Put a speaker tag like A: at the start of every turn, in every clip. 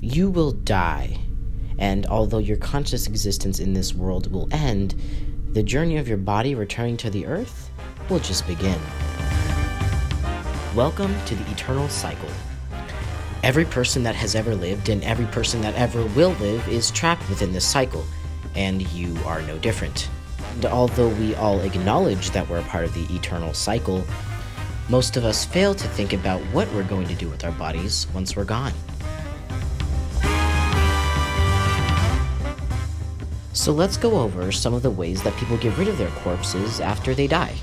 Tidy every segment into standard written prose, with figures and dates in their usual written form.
A: You will die, and although your conscious existence in this world will end, the journey of your body returning to the earth will just begin. Welcome to the eternal cycle. Every person that has ever lived and every person that ever will live is trapped within this cycle, and you are no different. And although we all acknowledge that we're a part of the eternal cycle, most of us fail to think about what we're going to do with our bodies once we're gone. So let's go over some of the ways that people get rid of their corpses after they die.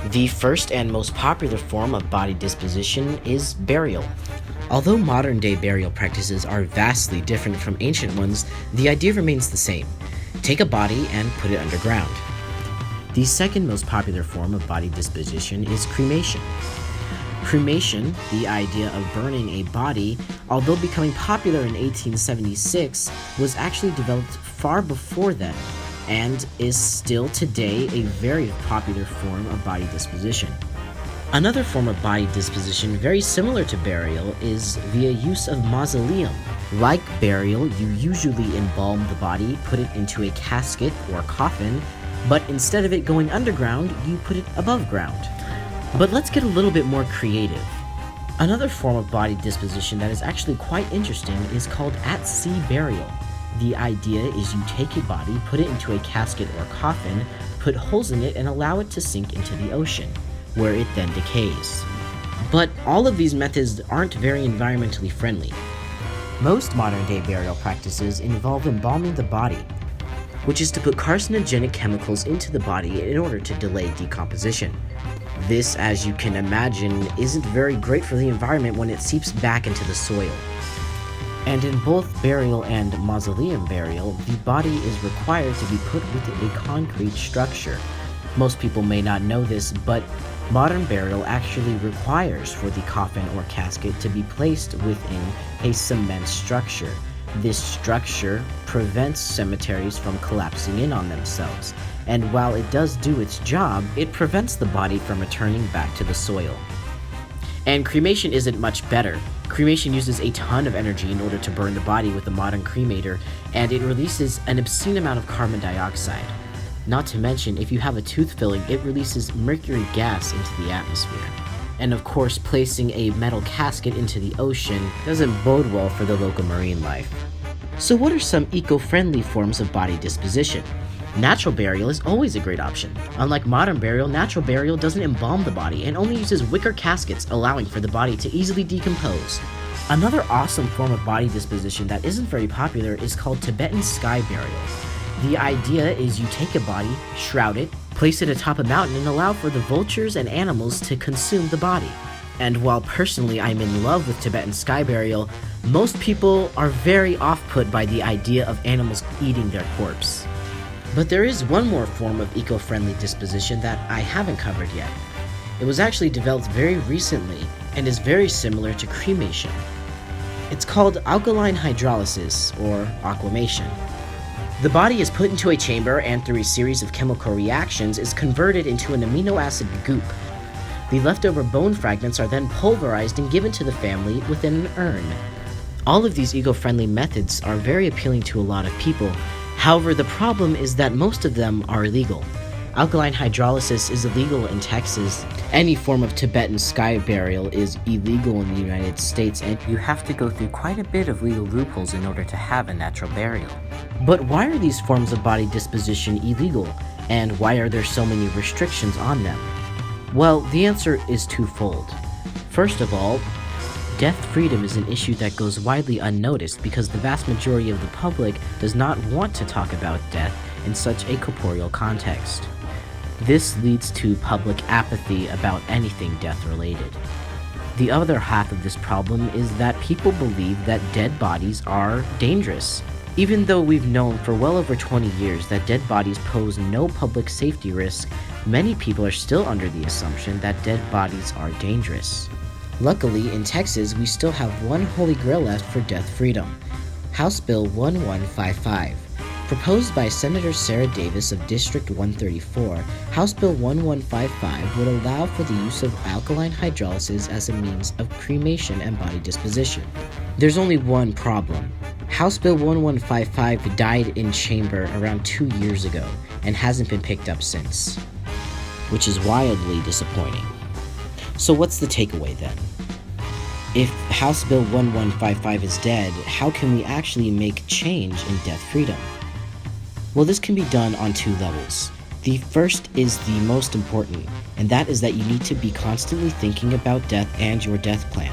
A: The first and most popular form of body disposition is burial. Although modern-day burial practices are vastly different from ancient ones, the idea remains the same. Take a body and put it underground. The second most popular form of body disposition is cremation. Cremation, the idea of burning a body, although becoming popular in 1876, was actually developed far before then, and is still today a very popular form of body disposition. Another form of body disposition very similar to burial is via use of mausoleum. Like burial, you usually embalm the body, put it into a casket or coffin, but instead of it going underground, you put it above ground. But let's get a little bit more creative. Another form of body disposition that is actually quite interesting is called at-sea burial. The idea is you take a body, put it into a casket or coffin, put holes in it, and allow it to sink into the ocean, where it then decays. But all of these methods aren't very environmentally friendly. Most modern-day burial practices involve embalming the body, which is to put carcinogenic chemicals into the body in order to delay decomposition. This, as you can imagine, isn't very great for the environment when it seeps back into the soil. And in both burial and mausoleum burial, the body is required to be put within a concrete structure. Most people may not know this, but modern burial actually requires for the coffin or casket to be placed within a cement structure. This structure prevents cemeteries from collapsing in on themselves, and while it does do its job, it prevents the body from returning back to the soil. And cremation isn't much better. Cremation uses a ton of energy in order to burn the body with a modern cremator, and it releases an obscene amount of carbon dioxide. Not to mention, if you have a tooth filling, it releases mercury gas into the atmosphere. And of course, placing a metal casket into the ocean doesn't bode well for the local marine life. So what are some eco-friendly forms of body disposition? Natural burial is always a great option. Unlike modern burial, natural burial doesn't embalm the body and only uses wicker caskets, allowing for the body to easily decompose. Another awesome form of body disposition that isn't very popular is called Tibetan Sky Variants. The idea is you take a body, shroud it, place it atop a mountain, and allow for the vultures and animals to consume the body. And while personally I'm in love with Tibetan Sky Burial, most people are very off-put by the idea of animals eating their corpse. But there is one more form of eco-friendly disposition that I haven't covered yet. It was actually developed very recently and is very similar to cremation. It's called alkaline hydrolysis, or aquamation. The body is put into a chamber and through a series of chemical reactions is converted into an amino acid goop. The leftover bone fragments are then pulverized and given to the family within an urn. All of these eco-friendly methods are very appealing to a lot of people. However, the problem is that most of them are illegal. Alkaline hydrolysis is illegal in Texas. Any form of Tibetan sky burial is illegal in the United States, and you have to go through quite a bit of legal loopholes in order to have a natural burial. But why are these forms of body disposition illegal, and why are there so many restrictions on them? Well, the answer is twofold. First of all, death freedom is an issue that goes widely unnoticed because the vast majority of the public does not want to talk about death in such a corporeal context. This leads to public apathy about anything death-related. The other half of this problem is that people believe that dead bodies are dangerous. Even though we've known for well over 20 years that dead bodies pose no public safety risk, many people are still under the assumption that dead bodies are dangerous. Luckily, in Texas, we still have one holy grail left for death freedom: House Bill 1155. Proposed by Senator Sarah Davis of District 134, House Bill 1155 would allow for the use of alkaline hydrolysis as a means of cremation and body disposition. There's only one problem. House Bill 1155 died in chamber around 2 years ago and hasn't been picked up since, which is wildly disappointing. So what's the takeaway then? If House Bill 1155 is dead, how can we actually make change in death freedom? Well, this can be done on 2 levels. The first is the most important, and that is that you need to be constantly thinking about death and your death plan.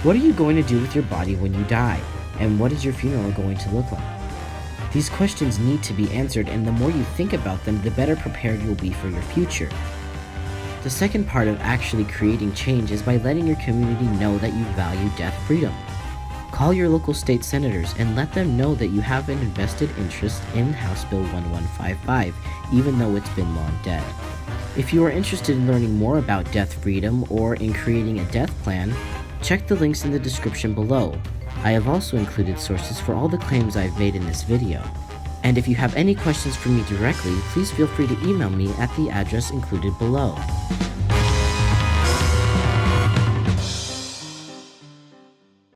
A: What are you going to do with your body when you die? And what is your funeral going to look like? These questions need to be answered, and the more you think about them, the better prepared you'll be for your future. The second part of actually creating change is by letting your community know that you value death freedom. Call your local state senators and let them know that you have an invested interest in House Bill 1155, even though it's been long dead. If you are interested in learning more about death freedom or in creating a death plan, check the links in the description below. I have also included sources for all the claims I've made in this video. And if you have any questions for me directly, please feel free to email me at the address included below.